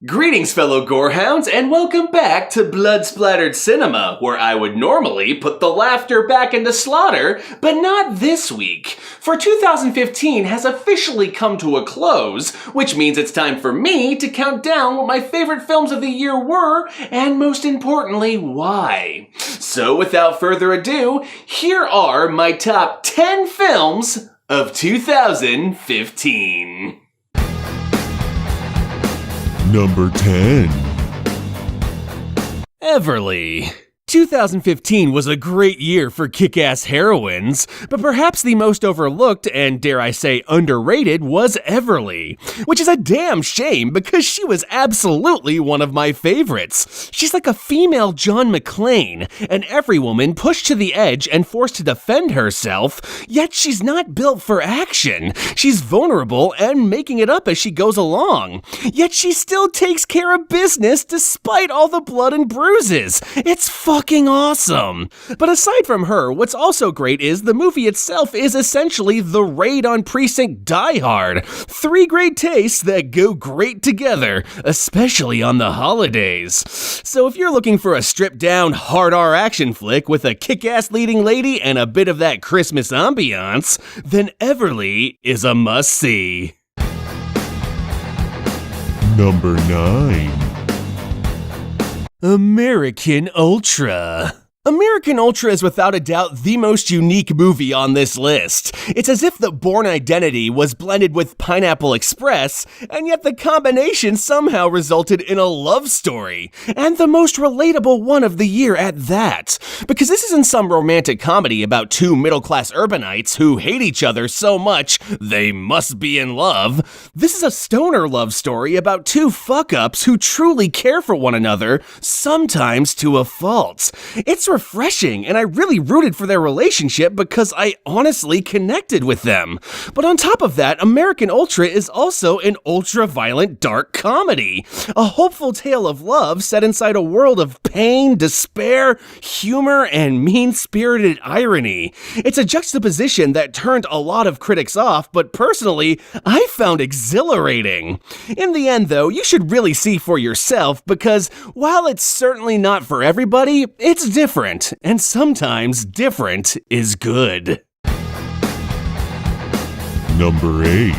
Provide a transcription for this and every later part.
Greetings, fellow gorehounds, and welcome back to Blood Splattered Cinema, where I would normally put the laughter back into slaughter, but not this week. For 2015 has officially come to a close, which means it's time for me to count down what my favorite films of the year were, and most importantly, why. So without further ado, here are my top 10 films of 2015. Number 10. Everly. 2015 was a great year for kick-ass heroines, but perhaps the most overlooked and, dare I say, underrated was Everly, which is a damn shame because she was absolutely one of my favorites. She's like a female John McClane, an every woman pushed to the edge and forced to defend herself, yet she's not built for action. She's vulnerable and making it up as she goes along, yet she still takes care of business despite all the blood and bruises. It's fucking awesome. But aside from her, what's also great is the movie itself is essentially the raid on Precinct Die Hard. 3 great tastes that go great together, especially on the holidays. So if you're looking for a stripped-down, hard-R action flick with a kick-ass leading lady and a bit of that Christmas ambiance, then Everly is a must-see. Number 9. American Ultra. American Ultra is without a doubt the most unique movie on this list. It's as if the Bourne Identity was blended with Pineapple Express, and yet the combination somehow resulted in a love story, and the most relatable one of the year at that. Because this isn't some romantic comedy about 2 middle-class urbanites who hate each other so much they must be in love. This is a stoner love story about 2 fuck-ups who truly care for one another, sometimes to a fault. It's refreshing, and I really rooted for their relationship because I honestly connected with them. But on top of that, American Ultra is also an ultra-violent dark comedy. A hopeful tale of love set inside a world of pain, despair, humor, and mean-spirited irony. It's a juxtaposition that turned a lot of critics off, but personally, I found exhilarating. In the end, though, you should really see for yourself because while it's certainly not for everybody, it's different. And sometimes different is good. Number 8.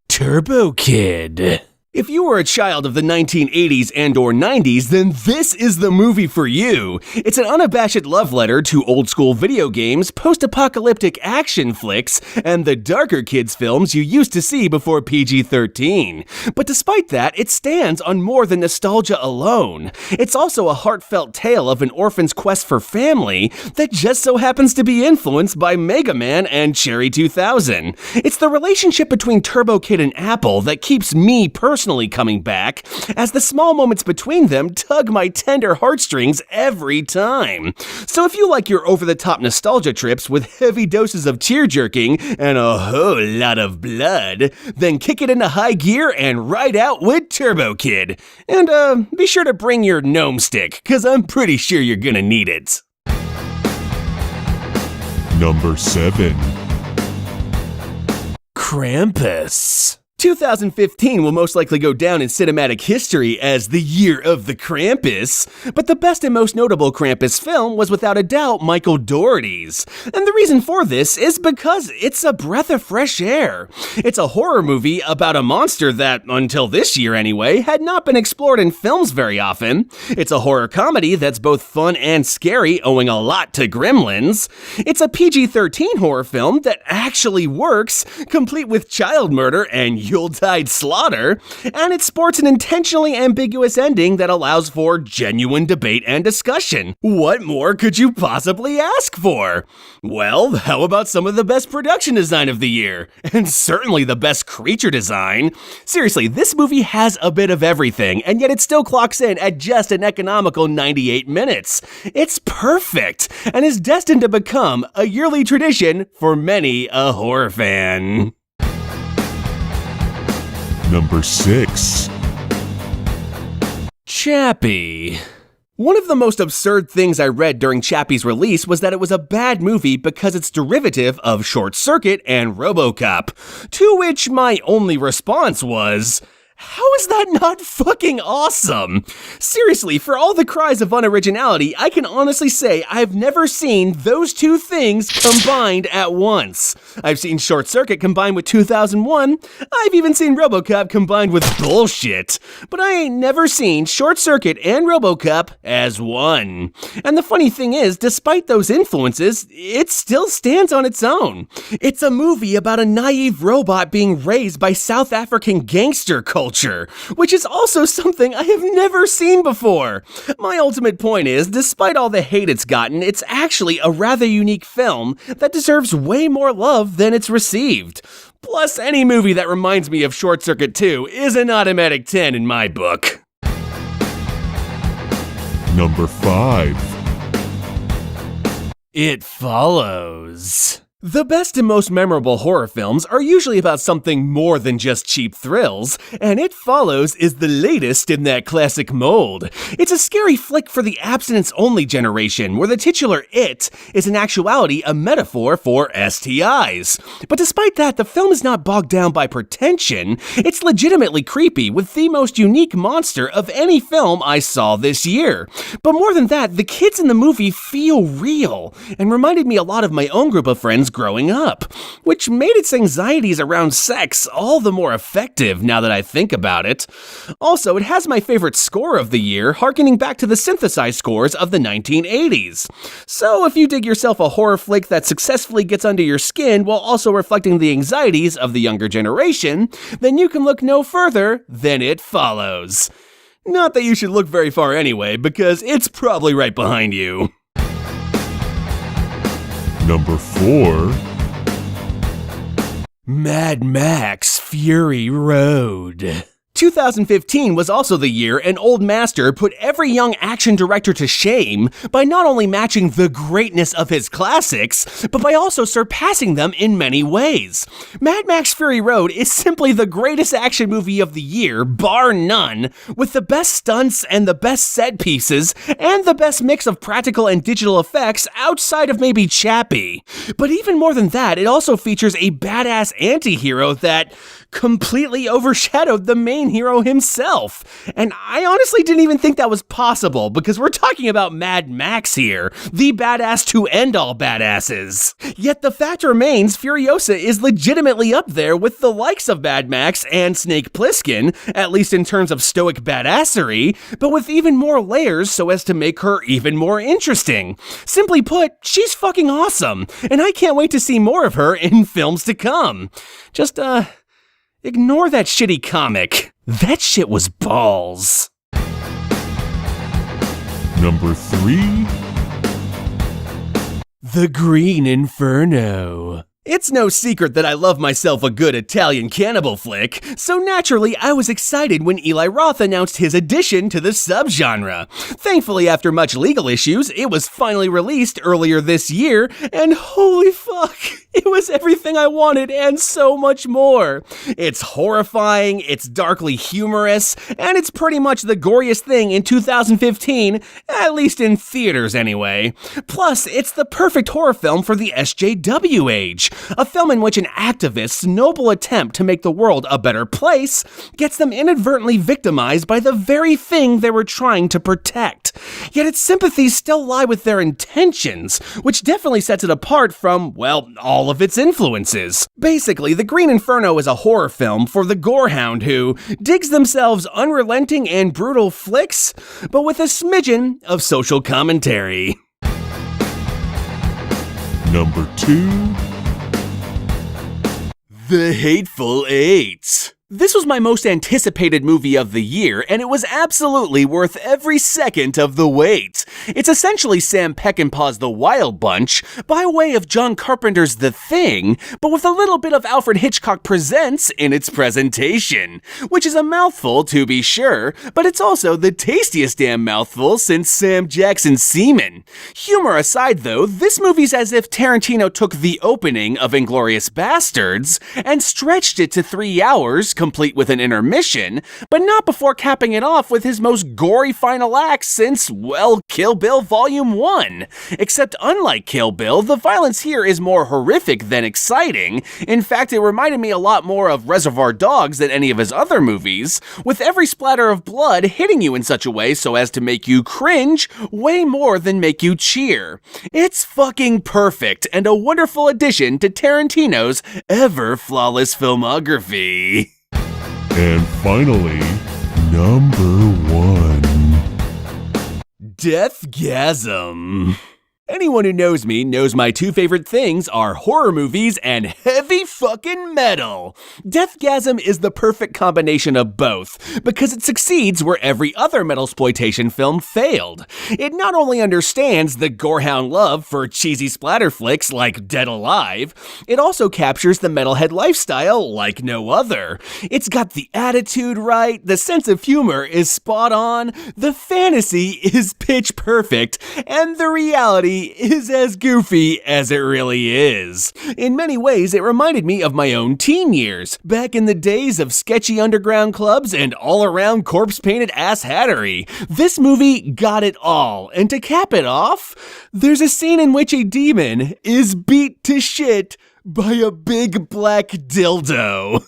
Turbo Kid. If you were a child of the 1980s and or 90s, then this is the movie for you. It's an unabashed love letter to old-school video games, post-apocalyptic action flicks, and the darker kids films you used to see before PG-13. But despite that, it stands on more than nostalgia alone. It's also a heartfelt tale of an orphan's quest for family that just so happens to be influenced by Mega Man and Cherry 2000. It's the relationship between Turbo Kid and Apple that keeps me personally coming back, as the small moments between them tug my tender heartstrings every time. So if you like your over-the-top nostalgia trips with heavy doses of tear-jerking and a whole lot of blood, then kick it into high gear and ride out with Turbo Kid. And be sure to bring your gnome stick, cause I'm pretty sure you're gonna need it. Number 7. Krampus. 2015 will most likely go down in cinematic history as the year of the Krampus, but the best and most notable Krampus film was without a doubt Michael Dougherty's. And the reason for this is because it's a breath of fresh air. It's a horror movie about a monster that, until this year anyway, had not been explored in films very often. It's a horror comedy that's both fun and scary, owing a lot to Gremlins. It's a PG-13 horror film that actually works, complete with child murder and Yuletide slaughter, and it sports an intentionally ambiguous ending that allows for genuine debate and discussion. What more could you possibly ask for? Well, how about some of the best production design of the year? And certainly the best creature design. Seriously, this movie has a bit of everything, and yet it still clocks in at just an economical 98 minutes. It's perfect, and is destined to become a yearly tradition for many a horror fan. Number 6. Chappie. One of the most absurd things I read during Chappie's release was that it was a bad movie because it's derivative of Short Circuit and RoboCop, to which my only response was, How is that not fucking awesome? Seriously, for all the cries of unoriginality, I can honestly say I've never seen those two things combined at once. I've seen Short Circuit combined with 2001, I've even seen RoboCop combined with bullshit, but I ain't never seen Short Circuit and RoboCop as one. And the funny thing is, despite those influences, it still stands on its own. It's a movie about a naive robot being raised by South African gangster culture, which is also something I have never seen before. My ultimate point is, despite all the hate it's gotten, it's actually a rather unique film that deserves way more love than it's received. Plus, any movie that reminds me of Short Circuit 2 is an automatic 10 in my book. Number 5. It Follows. The best and most memorable horror films are usually about something more than just cheap thrills, and It Follows is the latest in that classic mold. It's a scary flick for the abstinence-only generation, where the titular It is in actuality a metaphor for STIs. But despite that, the film is not bogged down by pretension. It's legitimately creepy, with the most unique monster of any film I saw this year. But more than that, the kids in the movie feel real, and reminded me a lot of my own group of friends growing up, which made its anxieties around sex all the more effective now that I think about it. Also, it has my favorite score of the year, harkening back to the synthesized scores of the 1980s. So if you dig yourself a horror flick that successfully gets under your skin while also reflecting the anxieties of the younger generation, then you can look no further than It Follows. Not that you should look very far anyway, because it's probably right behind you. Number 4. Mad Max Fury Road. 2015 was also the year an old master put every young action director to shame by not only matching the greatness of his classics, but by also surpassing them in many ways. Mad Max Fury Road is simply the greatest action movie of the year, bar none, with the best stunts and the best set pieces, and the best mix of practical and digital effects outside of maybe Chappie. But even more than that, it also features a badass anti-hero that completely overshadowed the main hero himself. And I honestly didn't even think that was possible, because we're talking about Mad Max here, the badass to end all badasses. Yet the fact remains, Furiosa is legitimately up there with the likes of Mad Max and Snake Plissken, at least in terms of stoic badassery, but with even more layers so as to make her even more interesting. Simply put, she's fucking awesome, and I can't wait to see more of her in films to come. Just, ignore that shitty comic. That shit was balls. Number 3. The Green Inferno. It's no secret that I love myself a good Italian cannibal flick, so naturally I was excited when Eli Roth announced his addition to the subgenre. Thankfully, after much legal issues, it was finally released earlier this year, and holy fuck, it was everything I wanted and so much more. It's horrifying, it's darkly humorous, and it's pretty much the goriest thing in 2015, at least in theaters anyway. Plus, it's the perfect horror film for the SJW age. A film in which an activist's noble attempt to make the world a better place gets them inadvertently victimized by the very thing they were trying to protect. Yet its sympathies still lie with their intentions, which definitely sets it apart from, well, all of its influences. Basically, The Green Inferno is a horror film for the gorehound who digs themselves unrelenting and brutal flicks, but with a smidgen of social commentary. Number 2. The Hateful AIDS. This was my most anticipated movie of the year, and it was absolutely worth every second of the wait. It's essentially Sam Peckinpah's The Wild Bunch, by way of John Carpenter's The Thing, but with a little bit of Alfred Hitchcock Presents in its presentation, which is a mouthful to be sure, but it's also the tastiest damn mouthful since Sam Jackson's semen. Humor aside though, this movie's as if Tarantino took the opening of Inglourious Bastards and stretched it to 3 hours, complete with an intermission, but not before capping it off with his most gory final act since, well, Kill Bill Volume 1. Except unlike Kill Bill, the violence here is more horrific than exciting. In fact, it reminded me a lot more of Reservoir Dogs than any of his other movies, with every splatter of blood hitting you in such a way so as to make you cringe way more than make you cheer. It's fucking perfect and a wonderful addition to Tarantino's ever-flawless filmography. And finally, number 1. Deathgasm. Anyone who knows me knows my two favorite things are horror movies and heavy fucking metal. Deathgasm is the perfect combination of both, because it succeeds where every other metasploitation film failed. It not only understands the gorehound love for cheesy splatter flicks like Dead Alive, it also captures the metalhead lifestyle like no other. It's got the attitude right, the sense of humor is spot on, the fantasy is pitch perfect, and the reality is as goofy as it really is. In many ways, it reminded me of my own teen years, back in the days of sketchy underground clubs and all-around corpse-painted ass hattery. This movie got it all, and to cap it off, there's a scene in which a demon is beat to shit by a big black dildo.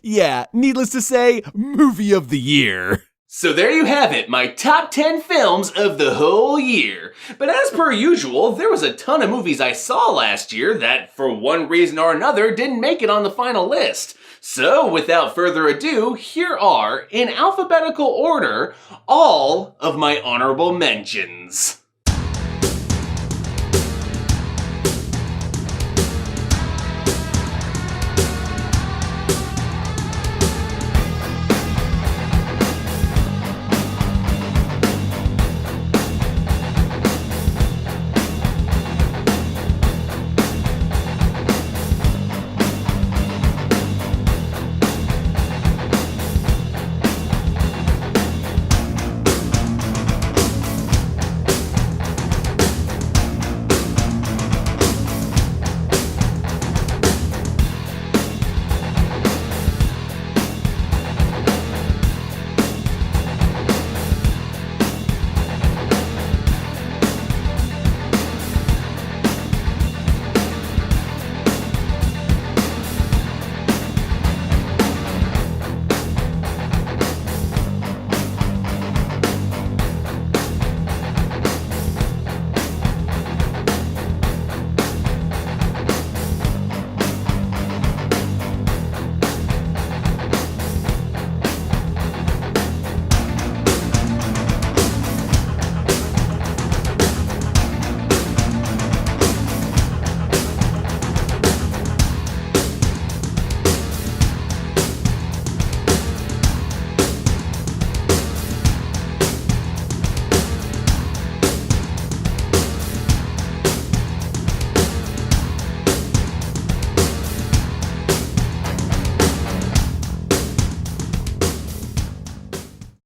Yeah, needless to say, movie of the year. So there you have it, my top 10 films of the whole year. But as per usual, there was a ton of movies I saw last year that, for one reason or another, didn't make it on the final list. So without further ado, here are, in alphabetical order, all of my honorable mentions.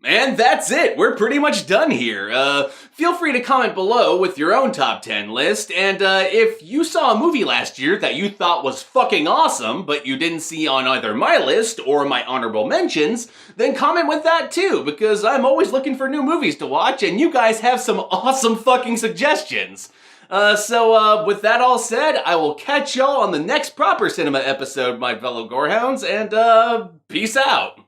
And that's it, we're pretty much done here. Feel free to comment below with your own top 10 list, and if you saw a movie last year that you thought was fucking awesome, but you didn't see on either my list or my honorable mentions, then comment with that too, because I'm always looking for new movies to watch, and you guys have some awesome fucking suggestions. So with that all said, I will catch y'all on the next Proper Cinema episode, my fellow gorehounds, and peace out.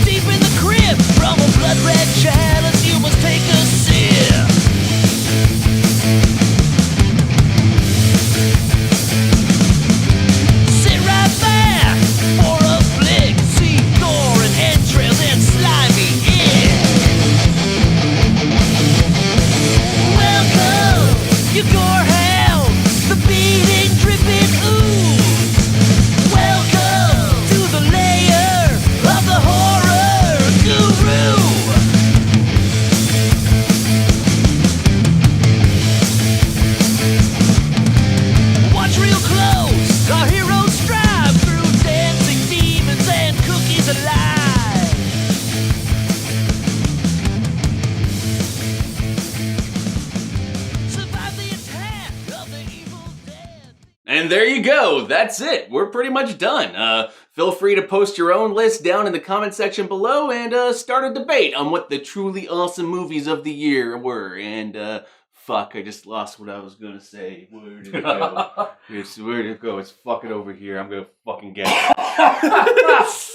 Deep in the crib, from a blood red chalice, you must take a sip. Sit right back for a flick, see gore and entrails and slimy ink. Welcome, you gorehound, the beating, dripping ooze. Welcome to the lair of the horror guru. Watch real close, our heroes strive through dancing demons and cookies alive. And there you go. That's it. We're pretty much done. Feel free to post your own list down in the comment section below and start a debate on what the truly awesome movies of the year were. And fuck, I just lost what I was gonna say. Where did it go? Where did it go? It's fucking over here. I'm gonna fucking get it.